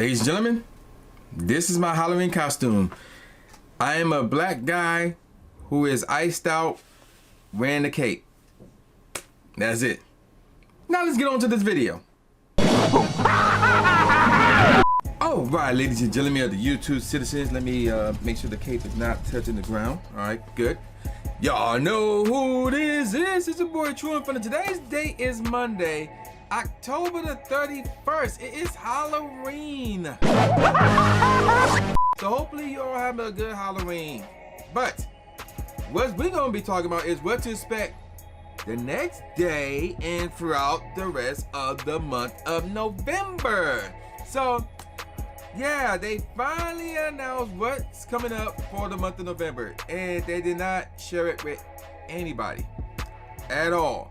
Ladies and gentlemen, this is my Halloween costume. I am a black guy who is iced out wearing a cape. That's it. Now let's get on to this video. All right, ladies and gentlemen of the YouTube citizens, let me make sure the cape is not touching the ground. All right, good. Y'all know who this is. It's your boy True Inferno. Today's date is Monday, October the 31st. It is Halloween. So hopefully you all have a good Halloween. But what we're gonna be talking about is what to expect the next day and throughout the rest of the month of November. So yeah, they finally announced what's coming up for the month of November, and they did not share it with anybody at all.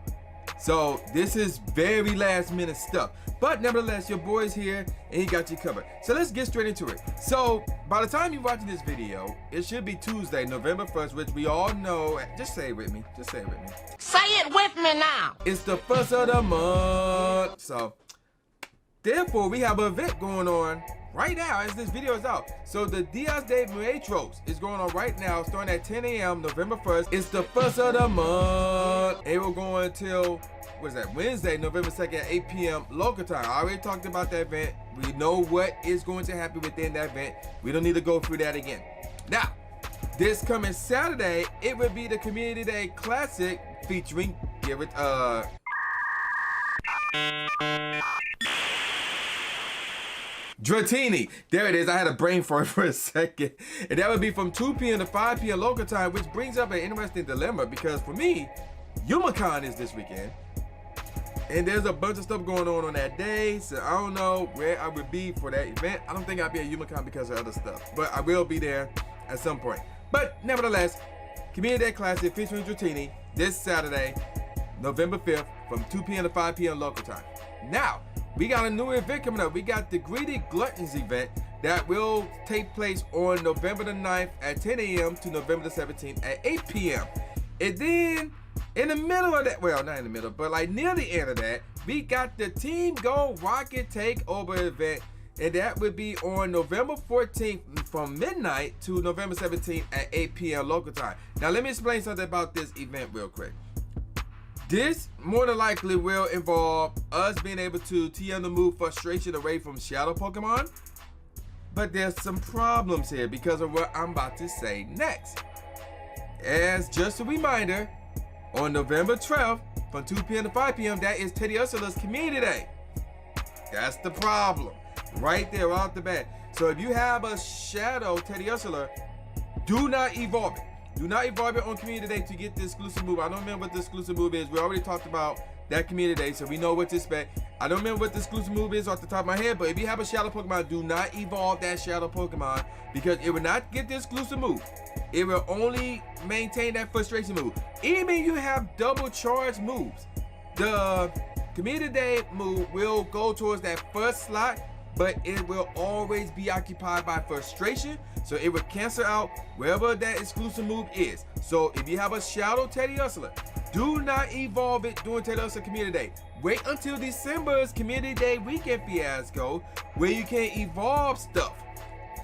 So this is very last minute stuff, but nevertheless your boy's here and he got you covered. So let's get straight into it. So by the time you're watching this video, it should be Tuesday, November 1st, which we all know. Just say it with me. Just say it with me. Say it with me now. It's the first of the month. So therefore we have an event going on right now as this video is out. So the Dias de Muertos is going on right now, starting at 10 a.m. November 1st. It's the first of the month. It will go until, what is that, Wednesday, November 2nd at 8 p.m. local time. I already talked about that event. We know what is going to happen within that event. We don't need to go through that again. Now, this coming Saturday, it will be the Community Day Classic featuring Dratini. There it is. I had a brain fart for a second. And that would be from 2 p.m. to 5 p.m. local time, which brings up an interesting dilemma because for me, YumaCon is this weekend. And there's a bunch of stuff going on that day, so I don't know where I would be for that event. I don't think I'll be at YumaCon because of other stuff, but I will be there at some point. But nevertheless, Community Day Classic featuring Dratini this Saturday, November 5th from 2 p.m. to 5 p.m. local time. Now, we got a new event coming up. We got the Greedy Gluttons event that will take place on November the 9th at 10 a.m. to November the 17th at 8 p.m. And then in the middle of that, well, not in the middle, but like near the end of that, we got the Team Go Rocket Takeover event, and that would be on November 14th from midnight to November 17th at 8 p.m. local time. Now, let me explain something about this event real quick. This more than likely will involve us being able to TM the move frustration away from shadow Pokemon, but there's some problems here because of what I'm about to say next. As just a reminder, on November 12th from 2 p.m. to 5 p.m. that is Teddy Ursula's Community Day. That's the problem right there right off the bat. So if you have a shadow Teddy Ursula, do not evolve it. Do not evolve it on Community Day to get the exclusive move. I don't remember what the exclusive move is. We already talked about that Community Day, so we know what to expect. I don't remember what the exclusive move is off the top of my head, but if you have a shadow Pokemon, do not evolve that shadow Pokemon because it will not get the exclusive move. It will only maintain that frustration move. Even if you have double charge moves, the Community Day move will go towards that first slot, but it will always be occupied by frustration, so it will cancel out wherever that exclusive move is. So if you have a shadow Teddy Ursula, do not evolve it during Teddy Ursula Community Day. Wait until December's Community Day weekend fiasco where you can evolve stuff.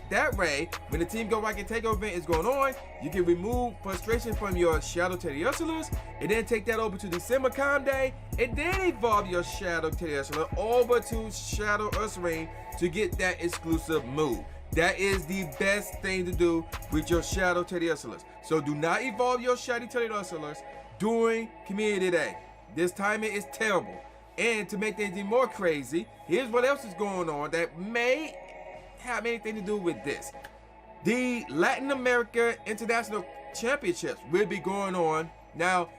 That way, when the Team Go Rocket Takeover event is going on, you can remove frustration from your Shadow Teddy Ursulas, and then take that over to December Calm Day, and then evolve your Shadow Teddy Ursula over to Shadow Ursaring to get that exclusive move. That is the best thing to do with your Shadow Teddy Ursulas. So do not evolve your Shadow Teddy Ursulas during Community Day. This timing is terrible. And to make things even more crazy, here's what else is going on that may have anything to do with this. The Latin America International Championships will be going on. Now,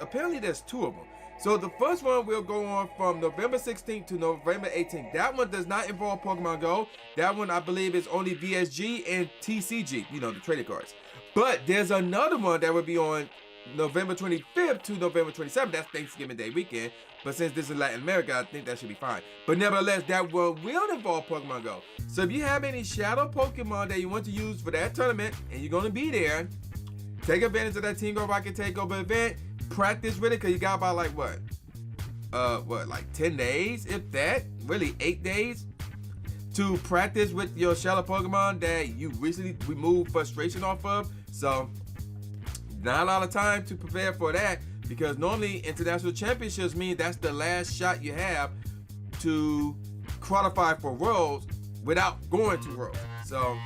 apparently there's two of them. So the first one will go on from November 16th to November 18th. That one does not involve Pokemon Go. That one, I believe, is only VSG and TCG, you know, the trading cards. But there's another one that will be on November 25th to November 27th. That's Thanksgiving Day weekend. But since this is Latin America, I think that should be fine. But nevertheless, that one will involve Pokemon Go. So if you have any shadow Pokemon that you want to use for that tournament, and you're going to be there, take advantage of that Team Go Rocket Takeover event. Practice with it, because you got about like like 10 days, if that, really 8 days to practice with your shadow Pokemon that you recently removed frustration off of. So not a lot of time to prepare for that, because normally international championships mean that's the last shot you have to qualify for Worlds without going to Worlds. So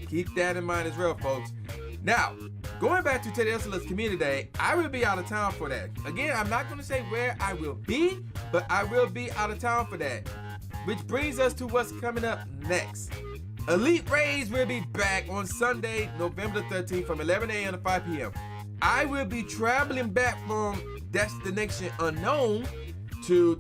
keep that in mind as well, folks. Now, going back to Teddy Ursulus Community Day, I will be out of town for that. Again, I'm not going to say where I will be, but I will be out of town for that. Which brings us to what's coming up next. Elite Raids will be back on Sunday, November the 13th from 11 a.m. to 5 p.m. I will be traveling back from Destination Unknown to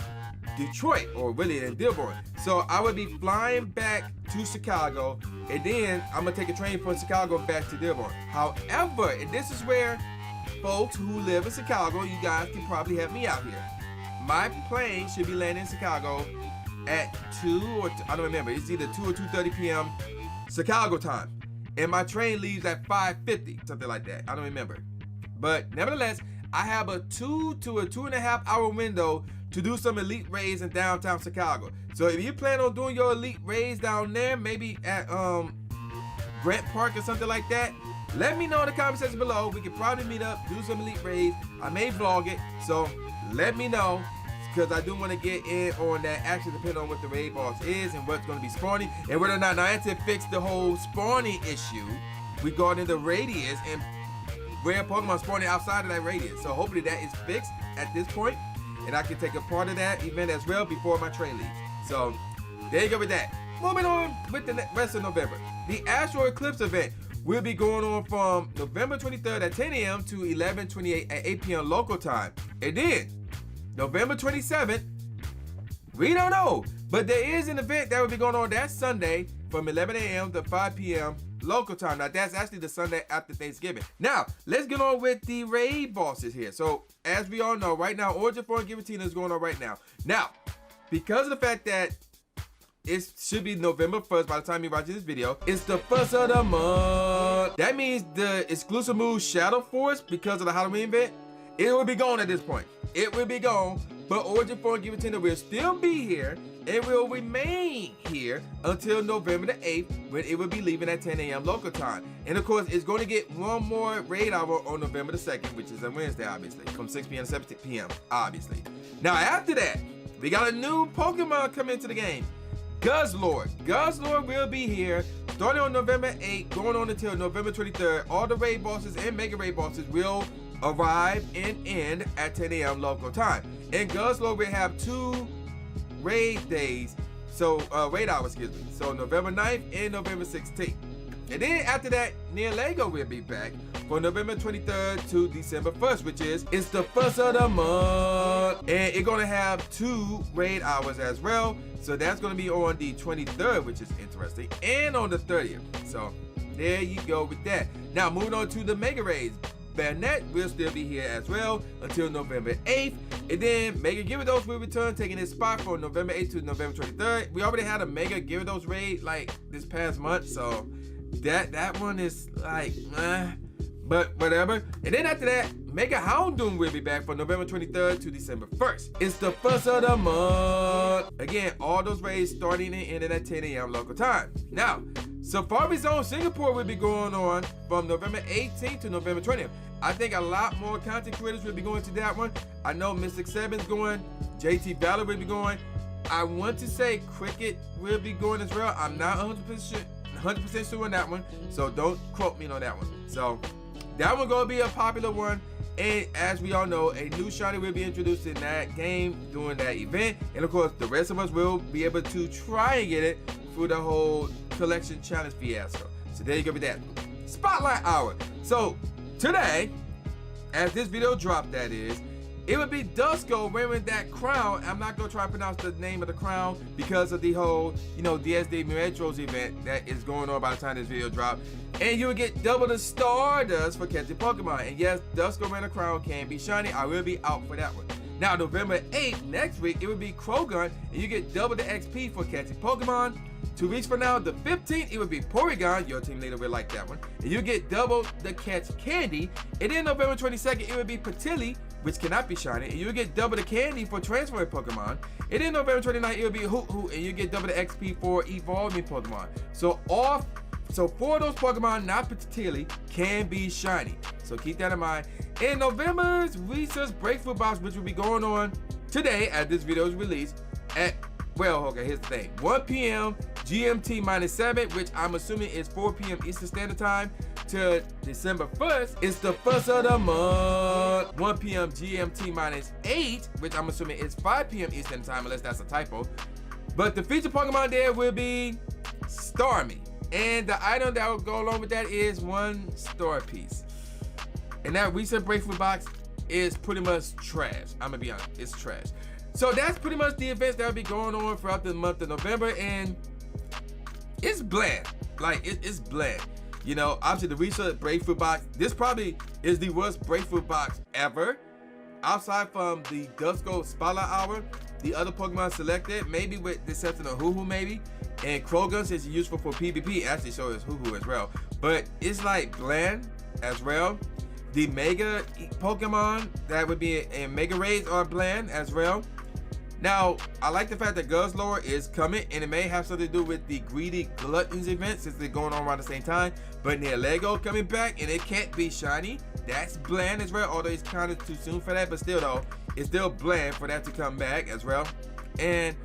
Detroit, or really in Dearborn. So I will be flying back to Chicago, and then I'm gonna take a train from Chicago back to Dearborn. However, and this is where folks who live in Chicago, you guys can probably help me out here. My plane should be landing in Chicago at 2 or I don't remember. It's either 2 or 2:30 p.m. Chicago time, and my train leaves at 5:50, something like that. I don't remember, but nevertheless, I have a 2 to a 2.5 hour window to do some elite raids in downtown Chicago. So if you plan on doing your elite raids down there, maybe at Grant Park or something like that, let me know in the comment section below. We can probably meet up, do some elite raids. I may vlog it, so let me know, because I do want to get in on that action depending on what the raid boss is and what's going to be spawning, and whether or not Niantic fixed the whole spawning issue regarding the radius and where Pokemon spawning outside of that radius. So hopefully that is fixed at this point, and I can take a part of that event as well before my train leaves. So there you go with that. Moving on with the rest of November. The Astral Eclipse event will be going on from November 23rd at 10 a.m. to 11:28 at 8 p.m. local time. And then November 27th, we don't know, but there is an event that will be going on that Sunday from 11 a.m. to 5 p.m. local time. Now that's actually the Sunday after Thanksgiving. Now let's get on with the raid bosses here. So as we all know, right now Origin 4 and Giratina is going on right now. Now, because of the fact that it should be November 1st by the time you watch this video, it's the first of the month. That means the exclusive move Shadow Force, because of the Halloween event, it will be gone at this point. It will be gone, but Origin 4 and Giratina will still be here and will remain here until November the 8th, when it will be leaving at 10 a.m. local time. And of course, it's going to get one more raid hour on November the 2nd, which is a Wednesday, obviously, from 6 p.m. to 7 p.m., obviously. Now, after that, we got a new Pokemon coming into the game, Guzzlord. Guzzlord will be here starting on November 8th, going on until November 23rd. All the raid bosses and mega raid bosses will arrive and end at 10 a.m. local time. And Guzzlord will have 2 raid days, so raid hours, excuse me. So November 9th and November 16th. And then after that, Neolego will be back for November 23rd to December 1st, which is it's the first of the month. And it's gonna have 2 raid hours as well. So that's gonna be on the 23rd, which is interesting, and on the 30th. So there you go with that. Now moving on to the mega raids. Bannett will still be here as well until November 8th. And then Mega Gyarados will return, taking his spot for November 8th to November 23rd. We already had a Mega Gyarados raid like this past month, so that one is like, but whatever. And then after that, Mega Houndoom will be back for November 23rd to December 1st. It's the first of the month. Again, all those raids starting and ending at 10 a.m. local time. Now, Safari Zone Singapore will be going on from November 18th to November 20th. I think a lot more content creators will be going to that one. I know Mystic 7's going, JT Valor will be going. I want to say Cricket will be going as well. I'm not 100% sure on that one, so don't quote me on that one. So that one gonna be a popular one. And as we all know, a new shiny will be introduced in that game during that event. And of course, the rest of us will be able to try and get it through the whole collection challenge fiasco. So there you go with that. Spotlight Hour. So today, as this video dropped, that is, it would be Dusko wearing that crown. I'm not gonna try to pronounce the name of the crown because of the whole, Diaz de Muertos event that is going on by the time this video dropped. And you will get double the Stardust for catching Pokemon. And yes, Dusko wearing a crown can be shiny. I will be out for that one. Now, November 8th, next week, it will be Krogan, and you get double the XP for catching Pokemon. 2 weeks from now, the 15th, it will be Porygon. Your team leader will like that one. And you get double the catch candy. And then November 22nd, it will be Patili which cannot be shiny, and you'll get double the candy for transferring Pokemon. And then November 29th, it'll be Hoot Hoot, and you get double the XP for evolving Pokemon. So four of those Pokemon, not particularly, can be shiny. So keep that in mind. In November's Research Breakthrough Box, which will be going on today as this video is released at, well, okay, here's the thing. 1 p.m. GMT -7, which I'm assuming is 4 p.m. Eastern Standard Time, to December 1st. It's the first of the month. 1 p.m. GMT -8, which I'm assuming is 5 p.m. Eastern Time, unless that's a typo. But the featured Pokemon there will be Starmie. And the item that will go along with that is 1 star piece. And that recent Breakthrough Box is pretty much trash. I'm gonna be honest, it's trash. So that's pretty much the events that will be going on throughout the month of November, and it's bland. Like, it's bland. You know, obviously the research Breakthrough Box, this probably is the worst Breakthrough Box ever. Outside from the Guzzlord Spotlight Hour, the other Pokemon selected, maybe with the exception of Hoo-Hoo maybe, and Krogus is useful for PvP, actually so is Hoo-Hoo as well. But it's like bland as well. The Mega Pokemon that would be in Mega Raids are bland as well. Now, I like the fact that Guzzlord is coming, and it may have something to do with the Greedy Gluttons event since they're going on around the same time. But near Lego coming back, and it can't be shiny. That's bland as well, although it's kind of too soon for that. But still though, it's still bland for that to come back as well. And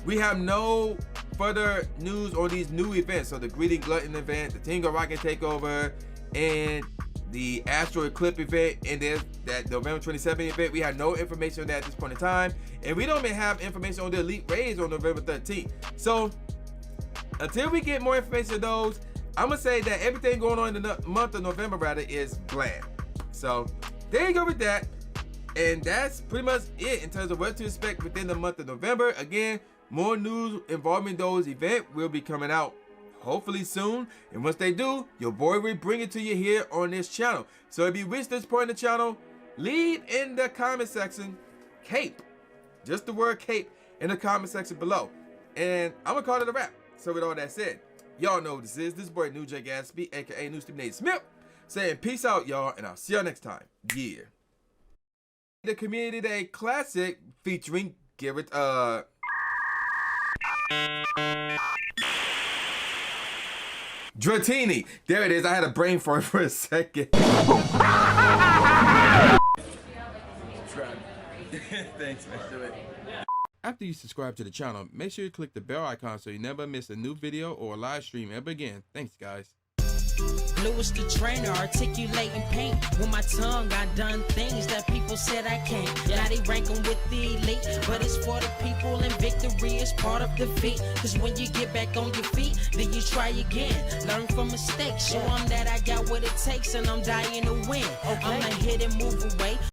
we have no further news on these new events. So the Greedy Glutton event, the Tingle Rocket Takeover, and the Astro Eclipse event, and there's that November 27th event. We have no information on that at this point in time, and we don't even have information on the Elite Raids on November 13th. So until we get more information on those, I'm gonna say that everything going on in the month of November rather is bland. So there you go with that, and that's pretty much it in terms of what to expect within the month of November. Again, more news involving those events will be coming out hopefully soon, and once they do, your boy will bring it to you here on this channel. So if you reach this point in the channel, leave in the comment section cape, just the word cape, in the comment section below, and I'm gonna call it a wrap. So with all that said, y'all know what this is. This boy New J Gatsby, aka New Steve Nate Smith, saying peace out, y'all, and I'll see y'all next time. Yeah. The Community Day Classic featuring Garrett Dratini. There it is. I had a brain fart for a second. Thanks, man. Do it. After you subscribe to the channel, make sure you click the bell icon so you never miss a new video or a live stream ever again. Thanks, guys. Lewis the trainer, articulating pain. With my tongue, I done things that people said I can't. Now they rank 'em with the elite, but it's for the people, and victory is part of defeat. Cause when you get back on your feet, then you try again. Learn from mistakes, show 'em that I got what it takes, and I'm dying to win. I'ma hit and move away.